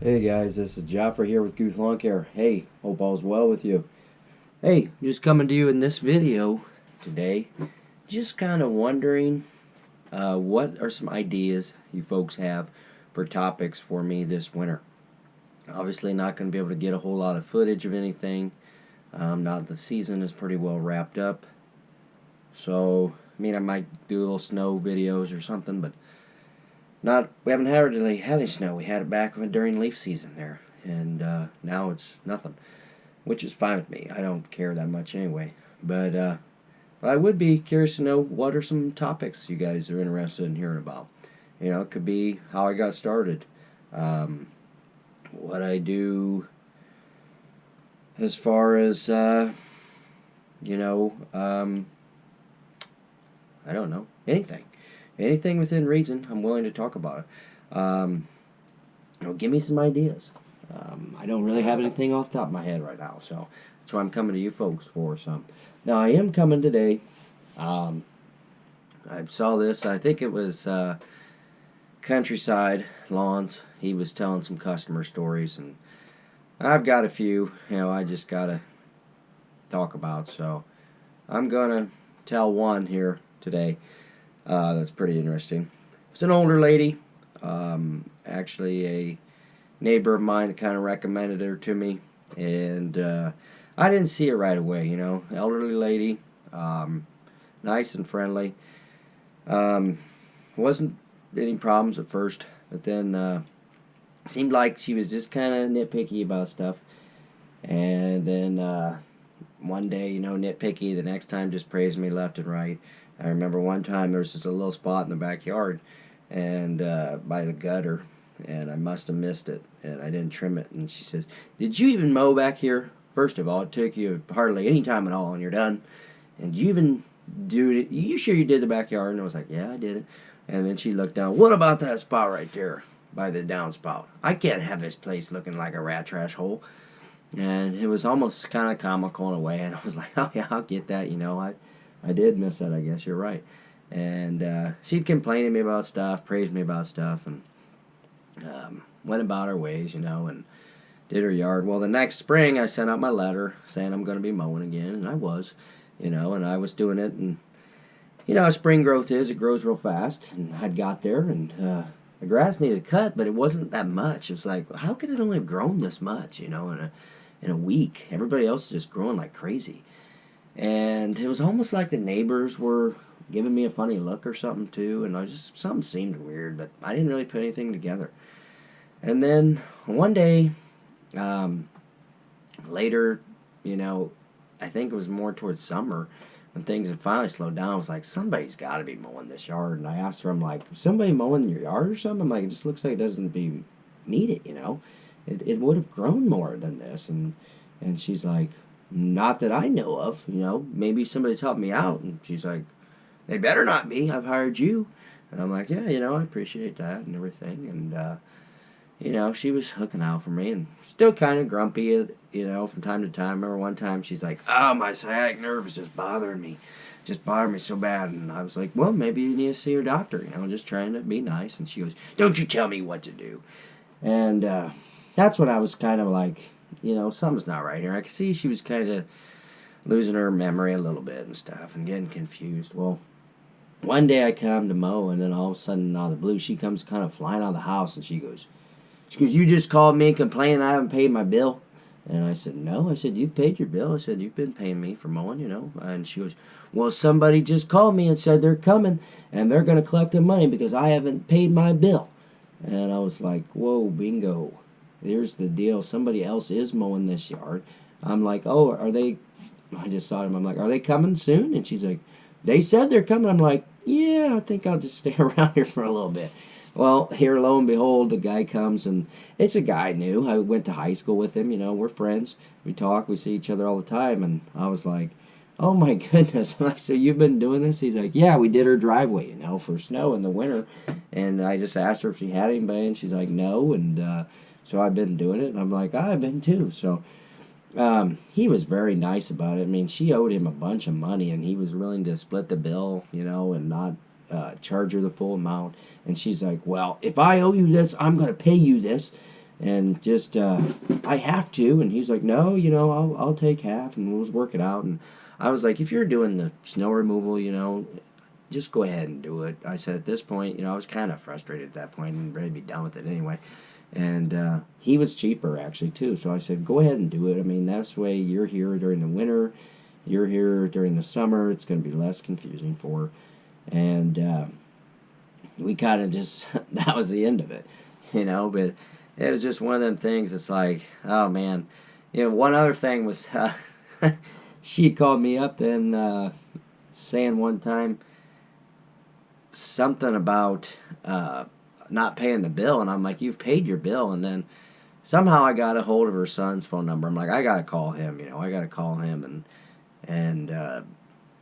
Hey guys, this is Jaffer here with Goose Lawn Care. Hey, hope all's well with you. Hey, just coming to you in this video today. Just kind of wondering what are some ideas you folks have for topics for me this winter. Obviously, not going to be able to get a whole lot of footage of anything. Now the season is pretty well wrapped up. So, I mean, I might do little snow videos or something, but not. We haven't hardly had any snow. We had it back during leaf season there, and now it's nothing, which is fine with me. I don't care that much anyway. But I would be curious to know what are some topics you guys are interested in hearing about. You know, it could be how I got started, um, what I do as far as you know, I don't know, anything within reason. I'm willing to talk about it. Give me some ideas. I don't really have anything off the top of my head right now, so that's why I'm coming to you folks for some. Now I am coming today. Um, I saw this. I think it was Countryside Lawns. He was telling some customer stories, and I've got a few. I just gotta talk about. So I'm gonna tell one here today. That's pretty interesting. It's an older lady. Actually, a neighbor of mine kind of recommended her to me, and I didn't see it right away. Elderly lady, nice and friendly. Um, wasn't any problems at first, but then seemed like she was just kind of nitpicky about stuff. And then one day, nitpicky. The next time, just praised me left and right. I remember one time there was just a little spot in the backyard, and by the gutter, and I must have missed it, and I didn't trim it. And she says, "Did you even mow back here? First of all, it took you hardly any time at all, and you're done. And you even do it? You sure you did the backyard?" And I was like, "Yeah, I did it." And then she looked down. "What about that spot right there by the downspout? I can't have this place looking like a rat trash hole." And it was almost kind of comical in a way, and I was like, "Oh yeah, I'll get that." I did miss that. I guess you're right. And she'd complain to me about stuff, praise me about stuff, and went about her ways, and did her yard. Well, the next spring, I sent out my letter saying I'm going to be mowing again, and I was, and I was doing it. And how spring growth is, it grows real fast. And I'd got there, and the grass needed cut, but it wasn't that much. It was like, how could it only have grown this much, in a week? Everybody else is just growing like crazy. And it was almost like the neighbors were giving me a funny look or something too, and something seemed weird, but I didn't really put anything together. And then one day, um, later, you know, I think it was more towards summer when things had finally slowed down. I was like, somebody's got to be mowing this yard. And I asked her, I'm like, somebody mowing your yard or something? I'm like, it just looks like it doesn't be need it. It would have grown more than this. And she's like, not that I know of. Maybe somebody's helped me out. And she's like, they better not be. I've hired you. And I'm like, yeah, I appreciate that and everything. And she was hooking out for me and still kind of grumpy, from time to time. I remember one time she's like, "Oh, my sciatic nerve is just bothering me so bad." And I was like, "Well, maybe you need to see your doctor." Just trying to be nice. And she goes, "Don't you tell me what to do." And that's when I was kind of like, something's not right here. I could see she was kind of losing her memory a little bit and stuff and getting confused. Well, one day I come to mow, and then all of a sudden, out of the blue, she comes kind of flying out of the house, and she goes, "You just called me and complaining I haven't paid my bill." And I said, "No." I said, "You've paid your bill." I said, "You've been paying me for mowing. And she goes, "Well, somebody just called me and said they're coming and they're going to collect the money because I haven't paid my bill." And I was like, whoa, bingo. There's the deal. Somebody else is mowing this yard. I'm like, "Oh, are they?" I just thought of them. I'm like, "Are they coming soon?" And she's like, "They said they're coming." I'm like, "Yeah, I think I'll just stay around here for a little bit." Well, here, lo and behold, the guy comes, and it's a guy I knew. I went to high school with him. We're friends. We talk. We see each other all the time. And I was like, "Oh my goodness!" I'm like, "So you've been doing this?" He's like, "Yeah, we did her driveway, for snow in the winter." And I just asked her if she had anybody, and she's like, "No." And so I've been doing it, and I'm like, "I've been too." So he was very nice about it. I mean, she owed him a bunch of money, and he was willing to split the bill, and not charge her the full amount. And she's like, "Well, if I owe you this, I'm going to pay you this." and just I have to. And he's like, no, I'll take half and we'll just work it out. And I was like, if you're doing the snow removal, just go ahead and do it. I said at this point, I was kind of frustrated at that point and ready to be done with it anyway. And he was cheaper actually too, so I said, go ahead and do it. I mean, that's the way you're here during the winter, you're here during the summer. It's going to be less confusing for her. And we kind of just that was the end of it, But it was just one of them things. It's like, oh man, one other thing was she had called me up and saying one time something about not paying the bill, and I'm like, you've paid your bill. And then somehow I got a hold of her son's phone number. I'm like, I gotta call him, I gotta call him and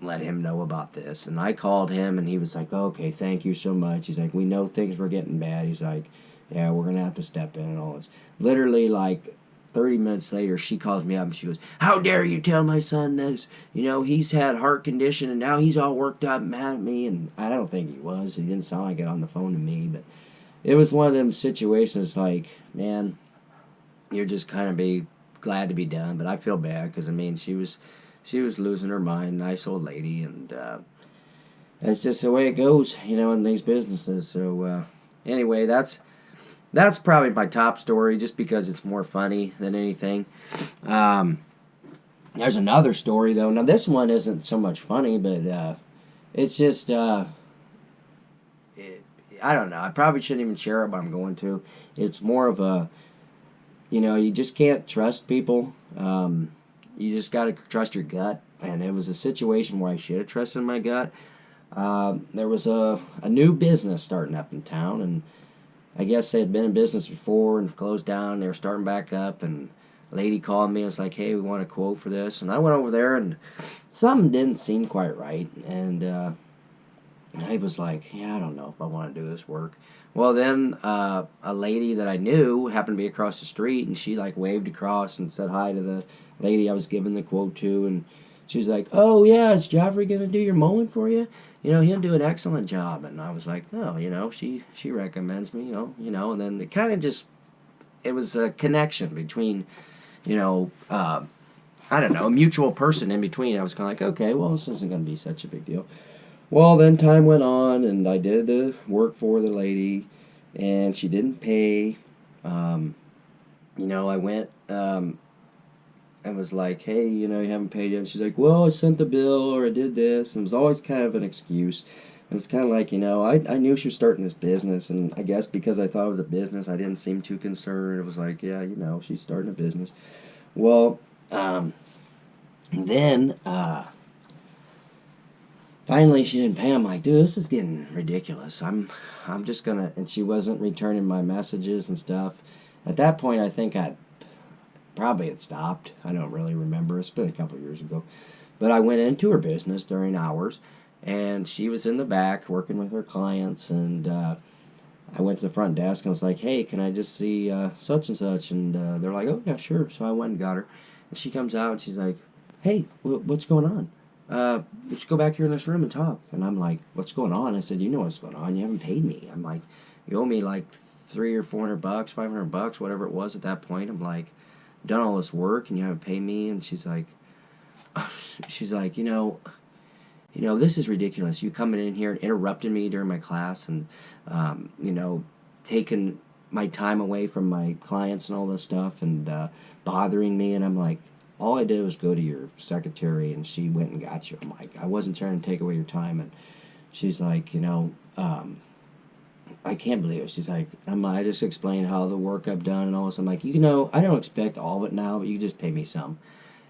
let him know about this. And I called him, and he was like, okay, thank you so much. He's like, we know things were getting bad. He's like, yeah, we're gonna have to step in and all this. Literally, like 30 minutes later, she calls me up and she goes, how dare you tell my son this? He's had heart condition and now he's all worked up and mad at me. And I don't think he was. He didn't sound like it on the phone to me, but it was one of them situations like, man, you're just kind of be glad to be done. But I feel bad because, I mean, she was losing her mind, nice old lady, and that's just the way it goes, in these businesses. So anyway, that's probably my top story, just because it's more funny than anything. Um, there's another story though. Now this one isn't so much funny, but it's just it, I don't know. I probably shouldn't even share it, but I'm going to. It's more of a, you just can't trust people. You just got to trust your gut. And it was a situation where I should have trusted my gut. There was a new business starting up in town, and I guess they had been in business before and closed down. They were starting back up, and a lady called me and was like, hey, we want a quote for this. And I went over there, and something didn't seem quite right. And I was like, yeah, I don't know if I want to do this work. Well, then a lady that I knew happened to be across the street, and she like waved across and said hi to the lady I was giving the quote to. And she's like, oh, yeah, is Joffrey going to do your mowing for you? He'll do an excellent job. And I was like, no, she recommends me, and then it kind of just, it was a connection between, I don't know, a mutual person in between. I was kind of like, okay, well, this isn't going to be such a big deal. Well, then time went on, and I did the work for the lady, and she didn't pay. Um, I went and was like, hey, you haven't paid yet. And she's like, well, I sent the bill, or I did this. And it was always kind of an excuse. And it's kind of like, I knew she was starting this business, and I guess because I thought it was a business, I didn't seem too concerned. It was like, yeah, she's starting a business. Well, then finally she didn't pay. I'm like, dude, this is getting ridiculous. I'm just gonna. And she wasn't returning my messages and stuff. At that point, I think I probably had stopped. I don't really remember. It's been a couple of years ago. But I went into her business during hours, and she was in the back working with her clients. And I went to the front desk and was like, hey, can I just see such and such? And they're like, oh, yeah, sure. So I went and got her. And she comes out and she's like, hey, what's going on? Let's go back here in this room and talk. And I'm like, what's going on? I said, you know what's going on. You haven't paid me. I'm like, you owe me like $300 or $400, $500, whatever it was at that point. I'm like, done all this work and you haven't paid me. And she's like, this is ridiculous. You coming in here and interrupting me during my class, and taking my time away from my clients and all this stuff, and bothering me. And I'm like, all I did was go to your secretary and she went and got you. I'm like, I wasn't trying to take away your time. And she's like, I can't believe it. She's like, I just explained how the work I've done and all this. I'm like, I don't expect all of it now, but you just pay me some.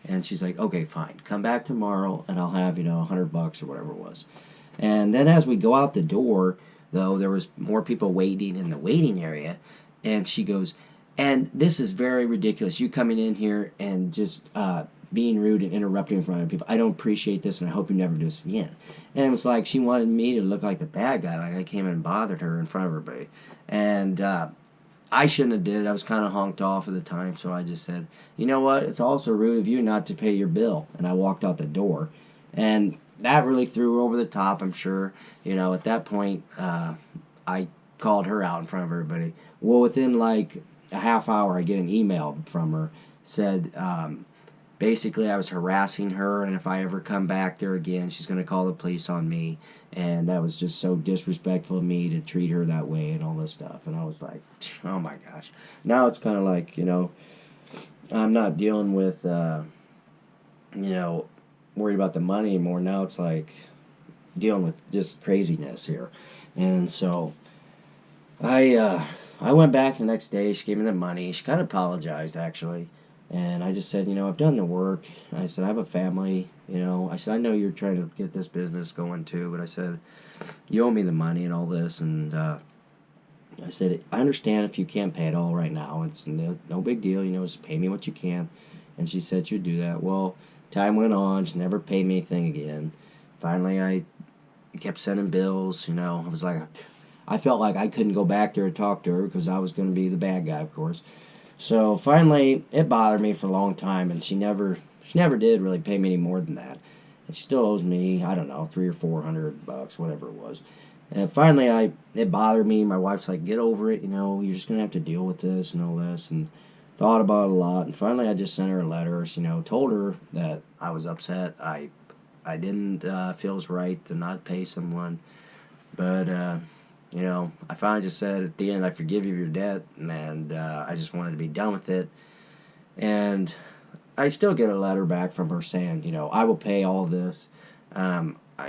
And she's like, okay, fine. Come back tomorrow and I'll have, $100 or whatever it was. And then as we go out the door, though, there was more people waiting in the waiting area. And she goes, and this is very ridiculous. You coming in here and just being rude and interrupting in front of people. I don't appreciate this, and I hope you never do this again. And it was like she wanted me to look like the bad guy, like I came in and bothered her in front of everybody. And I shouldn't have did it. I was kind of honked off at the time, so I just said, you know what? It's also rude of you not to pay your bill. And I walked out the door. And that really threw her over the top, I'm sure. At that point, I called her out in front of everybody. Well, within like a half hour I get an email from her, said basically I was harassing her, and if I ever come back there again, she's going to call the police on me. And that was just so disrespectful of me to treat her that way and all this stuff. And I was like, oh my gosh. Now it's kind of like, I'm not dealing with, worried about the money anymore. Now it's like dealing with just craziness here. And so I went back the next day. She gave me the money. She kind of apologized, actually. And I just said, I've done the work. I said, I have a family. I said, I know you're trying to get this business going too, but I said, you owe me the money and all this. And I said, I understand if you can't pay it all right now. It's no big deal. Just pay me what you can. And she said she'd do that. Well, time went on. She never paid me anything again. Finally, I kept sending bills. I was like, I felt like I couldn't go back there and talk to her because I was going to be the bad guy, of course. So finally, it bothered me for a long time, and she never did really pay me any more than that. And she still owes me, I don't know, $300 or $400, whatever it was. And finally, it bothered me. My wife's like, get over it. You're just gonna have to deal with this and all this, and thought about it a lot. And finally, I just sent her a letter. Told her that I was upset. I didn't feel it was right to not pay someone, but I finally just said at the end, I forgive you your debt, and I just wanted to be done with it. And I still get a letter back from her saying, I will pay all of this.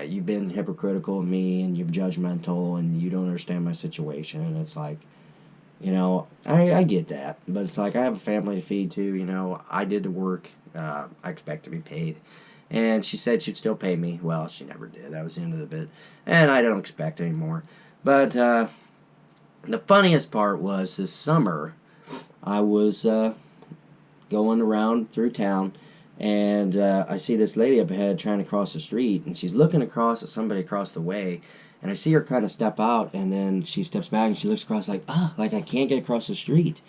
You've been hypocritical of me, and you're judgmental, and you don't understand my situation. And it's like, I get that, but it's like I have a family to feed too. I did the work. I expect to be paid. And she said she'd still pay me. Well, she never did. That was the end of the bit. And I don't expect any more. But the funniest part was this summer, I was going around through town, and I see this lady up ahead trying to cross the street, and she's looking across at somebody across the way, and I see her kind of step out, and then she steps back and she looks across like I can't get across the street.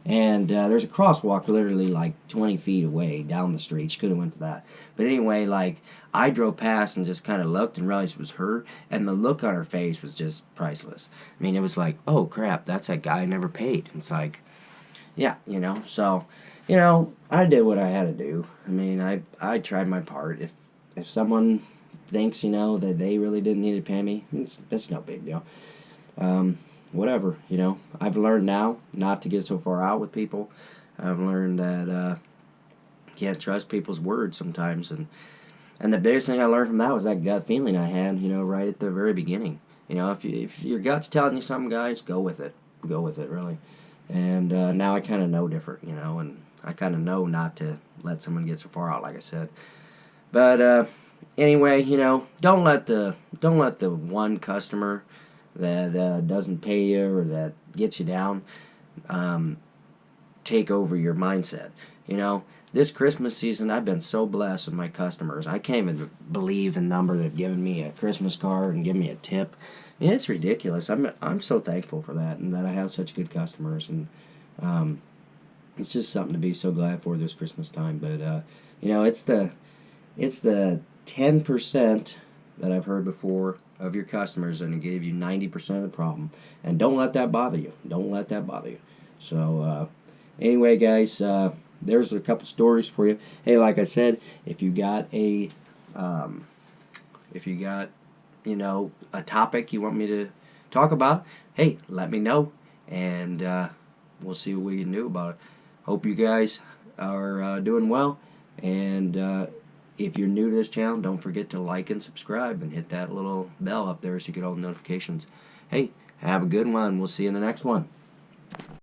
And there's a crosswalk literally like 20 feet away down the street. She could have went to that. But anyway, like, I drove past and just kind of looked and realized it was her. And the look on her face was just priceless. I mean, it was like, oh, crap, that's that guy I never paid. It's like, yeah, So, I did what I had to do. I mean, I tried my part. If someone thinks, that they really didn't need to pay me, that's no big deal. Whatever, I've learned now not to get so far out with people. I've learned that you can't trust people's words sometimes, and the biggest thing I learned from that was that gut feeling I had, right at the very beginning. If your gut's telling you something, guys, go with it. Go with it, really. And now I kind of know different, and I kind of know not to let someone get so far out, like I said. But anyway, don't let the one customer that doesn't pay you or that gets you down take over your mindset. This Christmas season, I've been so blessed with my customers. I can't even believe the number that have given me a Christmas card and given me a tip. I mean, it's ridiculous. I'm so thankful for that, and that I have such good customers, and it's just something to be so glad for this Christmas time. But it's the 10% that I've heard before of your customers, and it gave you 90% of the problem. And don't let that bother you. Don't let that bother you. So anyway, guys, there's a couple stories for you. Hey, like I said, if you got a a topic you want me to talk about, hey, let me know, and we'll see what we can do about it. Hope you guys are doing well, and if you're new to this channel, don't forget to like and subscribe and hit that little bell up there so you get all the notifications. Hey, have a good one. We'll see you in the next one.